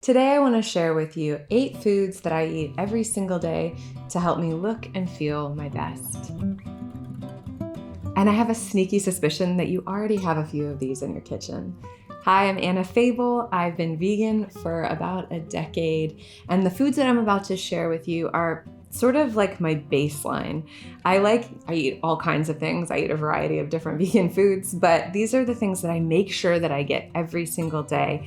Today I want to share with you 8 foods that I eat every single day to help me look and feel my best. And I have a sneaky suspicion that you already have a few of these in your kitchen. Hi, I'm Anna Fable. I've been vegan for about a decade, and the foods that I'm about to share with you are sort of like my baseline. I eat all kinds of things. I eat a variety of different vegan foods, but these are the things that I make sure that I get every single day.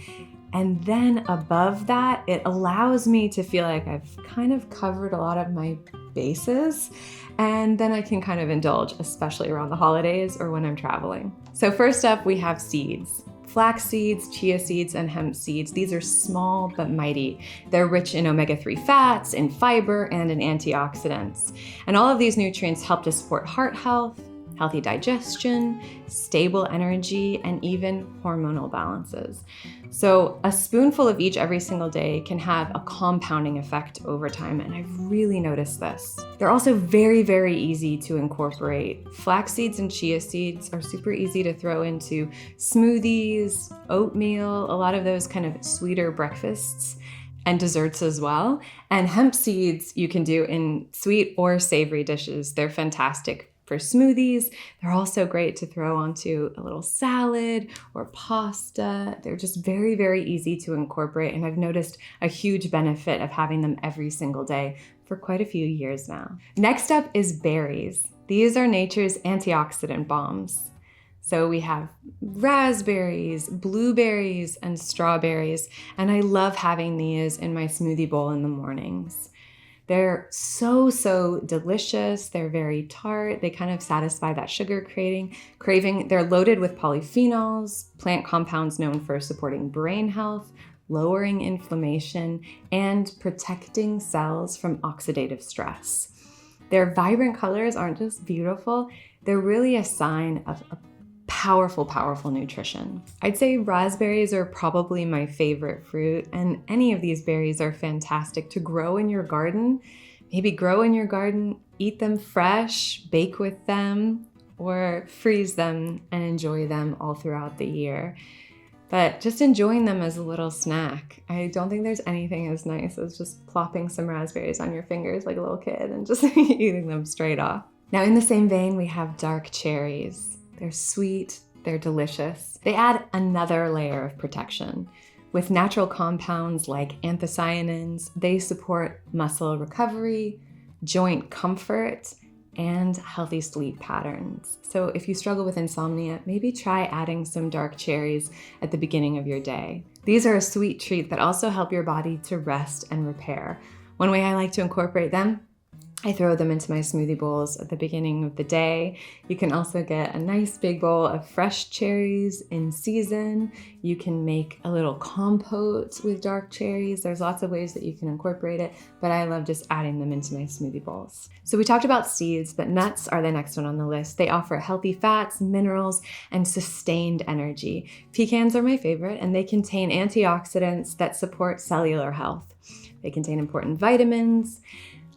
And then above that, it allows me to feel like I've kind of covered a lot of my bases, and then I can kind of indulge, especially around the holidays or when I'm traveling. So first up, we have seeds. Flax seeds, chia seeds, and hemp seeds. These are small but mighty. They're rich in omega-3 fats, in fiber, and in antioxidants. And all of these nutrients help to support heart health, healthy digestion, stable energy, and even hormonal balances. So a spoonful of each every single day can have a compounding effect over time, and I've really noticed this. They're also very, very easy to incorporate. Flax seeds and chia seeds are super easy to throw into smoothies, oatmeal, a lot of those kind of sweeter breakfasts, and desserts as well. And hemp seeds you can do in sweet or savory dishes. They're fantastic for smoothies. They're also great to throw onto a little salad or pasta. They're just very, very easy to incorporate, and I've noticed a huge benefit of having them every single day for quite a few years now. Next up is berries. These are nature's antioxidant bombs. So we have raspberries, blueberries, and strawberries, and I love having these in my smoothie bowl in the mornings. They're so delicious. They're very tart. They kind of satisfy that sugar craving. They're loaded with polyphenols, plant compounds known for supporting brain health, lowering inflammation, and protecting cells from oxidative stress. Their vibrant colors aren't just beautiful, they're really a sign of a powerful nutrition. I'd say raspberries are probably my favorite fruit, and any of these berries are fantastic to grow in your garden. Maybe grow in your garden, eat them fresh, bake with them, or freeze them and enjoy them all throughout the year. But just enjoying them as a little snack. I don't think there's anything as nice as just plopping some raspberries on your fingers like a little kid and just eating them straight off. Now, in the same vein, we have dark cherries. They're sweet, they're delicious. They add another layer of protection. With natural compounds like anthocyanins, they support muscle recovery, joint comfort, and healthy sleep patterns. So if you struggle with insomnia, maybe try adding some dark cherries at the beginning of your day. These are a sweet treat that also help your body to rest and repair. One way I like to incorporate them, I throw them into my smoothie bowls at the beginning of the day. You can also get a nice big bowl of fresh cherries in season. You can make a little compote with dark cherries. There's lots of ways that you can incorporate it, but I love just adding them into my smoothie bowls. So we talked about seeds, but nuts are the next one on the list. They offer healthy fats, minerals, and sustained energy. Pecans are my favorite, and they contain antioxidants that support cellular health. They contain important vitamins,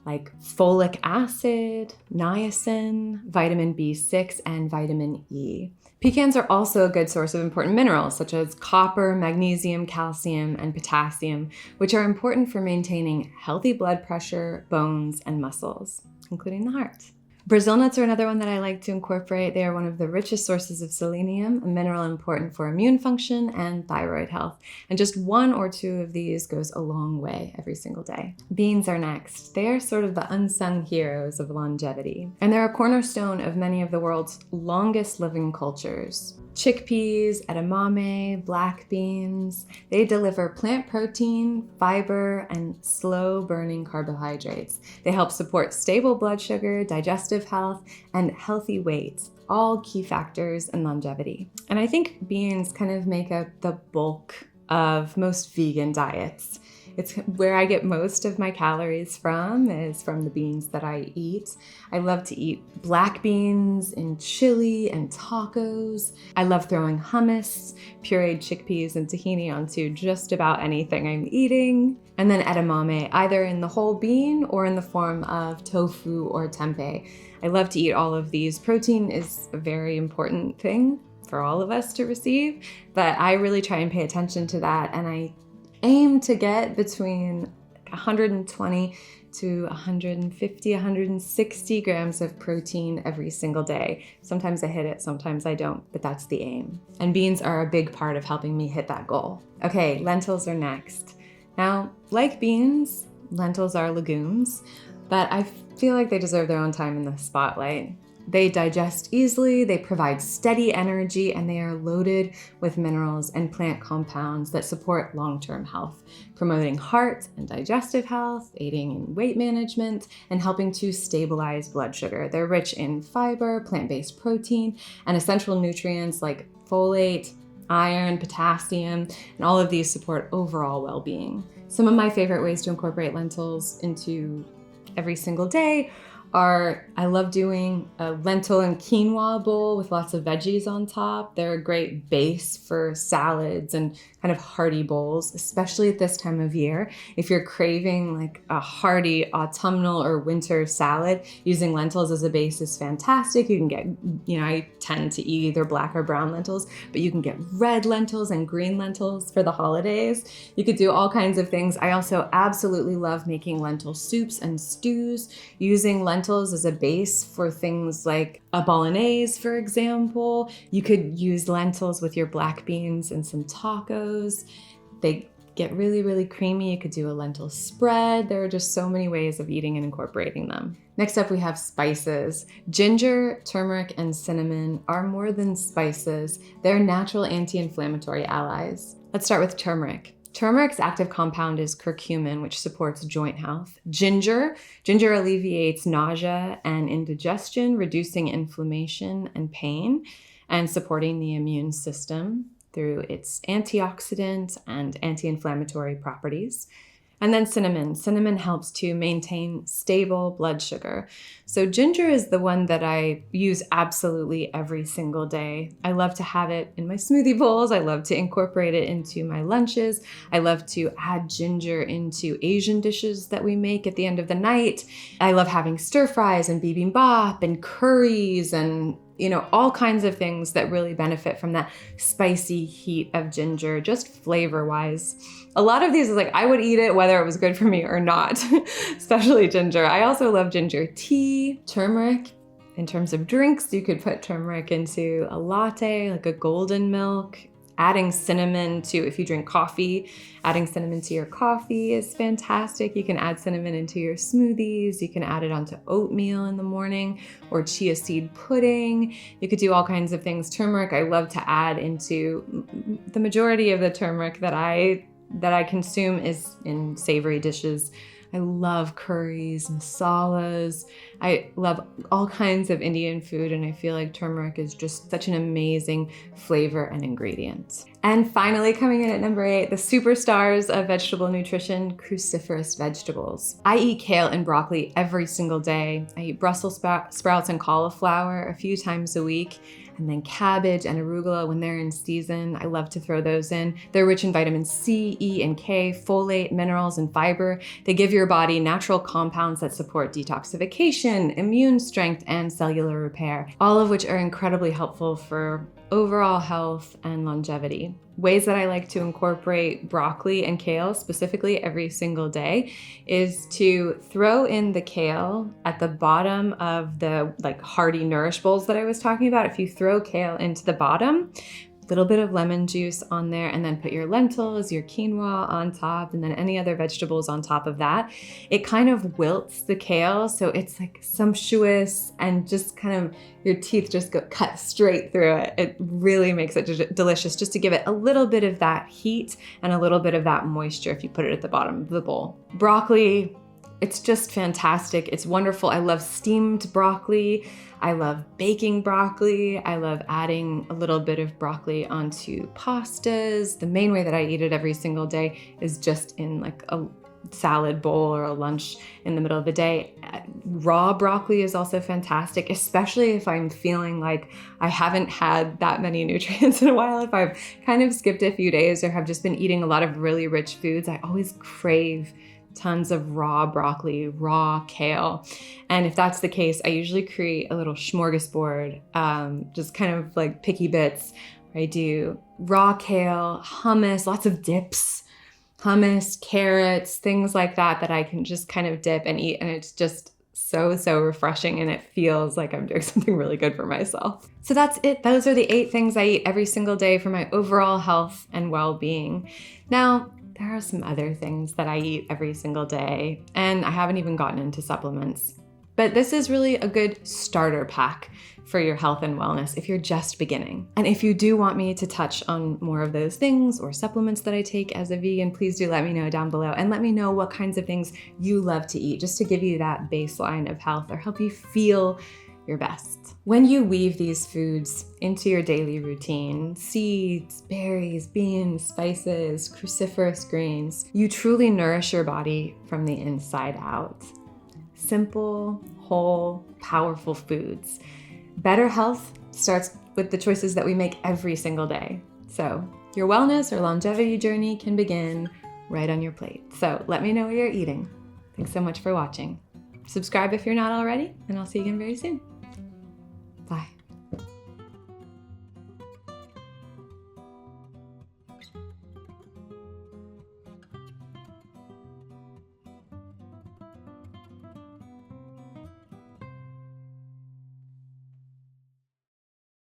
like folic acid, niacin, vitamin B6, and vitamin E. Pecans are also a good source of important minerals such as copper, magnesium, calcium, and potassium, which are important for maintaining healthy blood pressure, bones, and muscles, including the heart. Brazil nuts are another one that I like to incorporate. They are one of the richest sources of selenium, a mineral important for immune function and thyroid health. And just 1 or 2 of these goes a long way every single day. Beans are next. They are sort of the unsung heroes of longevity. And they're a cornerstone of many of the world's longest living cultures. Chickpeas, edamame, black beans, they deliver plant protein, fiber, and slow-burning carbohydrates. They help support stable blood sugar, digestive health, and healthy weight, all key factors in longevity. And I think beans kind of make up the bulk of most vegan diets. It's where I get most of my calories from, is from the beans that I eat. I love to eat black beans in chili and tacos. I love throwing hummus, pureed chickpeas, and tahini onto just about anything I'm eating. And then edamame, either in the whole bean or in the form of tofu or tempeh. I love to eat all of these. Protein is a very important thing for all of us to receive, but I really try and pay attention to that, and I aim to get between 120 to 150, 160 grams of protein every single day. Sometimes I hit it, sometimes I don't, but that's the aim. And beans are a big part of helping me hit that goal. Okay, lentils are next. Now, like beans, lentils are legumes, but I feel like they deserve their own time in the spotlight. They digest easily, they provide steady energy, and they are loaded with minerals and plant compounds that support long-term health, promoting heart and digestive health, aiding in weight management, and helping to stabilize blood sugar. They're rich in fiber, plant-based protein, and essential nutrients like folate, iron, potassium, and all of these support overall well-being. Some of my favorite ways to incorporate lentils into every single day are, I love doing a lentil and quinoa bowl with lots of veggies on top. They're a great base for salads and kind of hearty bowls, especially at this time of year. If you're craving like a hearty autumnal or winter salad, using lentils as a base is fantastic. You can get, I tend to eat either black or brown lentils, but you can get red lentils and green lentils for the holidays. You could do all kinds of things. I also absolutely love making lentil soups and stews, using lentils as a base for things like a bolognese, for example. You could use lentils with your black beans and some tacos. They get really, really creamy. You could do a lentil spread. There are just so many ways of eating and incorporating them. Next up, we have spices. Ginger, turmeric, and cinnamon are more than spices. They're natural anti-inflammatory allies. Let's start with turmeric. Turmeric's active compound is curcumin, which supports joint health. Ginger alleviates nausea and indigestion, reducing inflammation and pain, and supporting the immune system through its antioxidant and anti-inflammatory properties. And then cinnamon. Cinnamon helps to maintain stable blood sugar. So ginger is the one that I use absolutely every single day. I love to have it in my smoothie bowls. I love to incorporate it into my lunches. I love to add ginger into Asian dishes that we make at the end of the night. I love having stir fries and bibimbap and curries and all kinds of things that really benefit from that spicy heat of ginger, just flavor-wise. A lot of these is like, I would eat it whether it was good for me or not, especially ginger. I also love ginger tea, turmeric. In terms of drinks, you could put turmeric into a latte, like a golden milk. Adding cinnamon to, if you drink coffee, adding cinnamon to your coffee is fantastic. You can add cinnamon into your smoothies. You can add it onto oatmeal in the morning or chia seed pudding. You could do all kinds of things. Turmeric, I love to add into the majority of the turmeric that I consume is in savory dishes. I love curries, masalas. I love all kinds of Indian food, and I feel like turmeric is just such an amazing flavor and ingredient. And finally, coming in at number 8, the superstars of vegetable nutrition, cruciferous vegetables. I eat kale and broccoli every single day. I eat Brussels sprouts and cauliflower a few times a week. And then cabbage and arugula when they're in season. I love to throw those in. They're rich in vitamin C, E, and K, folate, minerals, and fiber. They give your body natural compounds that support detoxification, immune strength, and cellular repair, all of which are incredibly helpful for overall health and longevity. Ways that I like to incorporate broccoli and kale specifically every single day is to throw in the kale at the bottom of the hearty nourish bowls that I was talking about. If you throw kale into the bottom, little bit of lemon juice on there, and then put your lentils, your quinoa on top, and then any other vegetables on top of that. It kind of wilts the kale, so it's like sumptuous and just kind of your teeth just go cut straight through it. It really makes it delicious just to give it a little bit of that heat and a little bit of that moisture if you put it at the bottom of the bowl. Broccoli, it's just fantastic. It's wonderful. I love steamed broccoli. I love baking broccoli. I love adding a little bit of broccoli onto pastas. The main way that I eat it every single day is just in like a salad bowl or a lunch in the middle of the day. Raw broccoli is also fantastic, especially if I'm feeling like I haven't had that many nutrients in a while. If I've kind of skipped a few days or have just been eating a lot of really rich foods, I always crave tons of raw broccoli, raw kale. And if that's the case, I usually create a little smorgasbord, just kind of like picky bits. I do raw kale, hummus, lots of dips, hummus, carrots, things like that that I can just kind of dip and eat. And it's just so refreshing, and it feels like I'm doing something really good for myself. So that's it. Those are the 8 things I eat every single day for my overall health and well-being. Now, there are some other things that I eat every single day, and I haven't even gotten into supplements. But this is really a good starter pack for your health and wellness if you're just beginning. And if you do want me to touch on more of those things or supplements that I take as a vegan, please do let me know down below, and let me know what kinds of things you love to eat, just to give you that baseline of health or help you feel your best. When you weave these foods into your daily routine, seeds, berries, beans, spices, cruciferous greens, you truly nourish your body from the inside out. Simple, whole, powerful foods. Better health starts with the choices that we make every single day. So your wellness or longevity journey can begin right on your plate. So let me know what you're eating. Thanks so much for watching. Subscribe if you're not already, and I'll see you again very soon. Bye.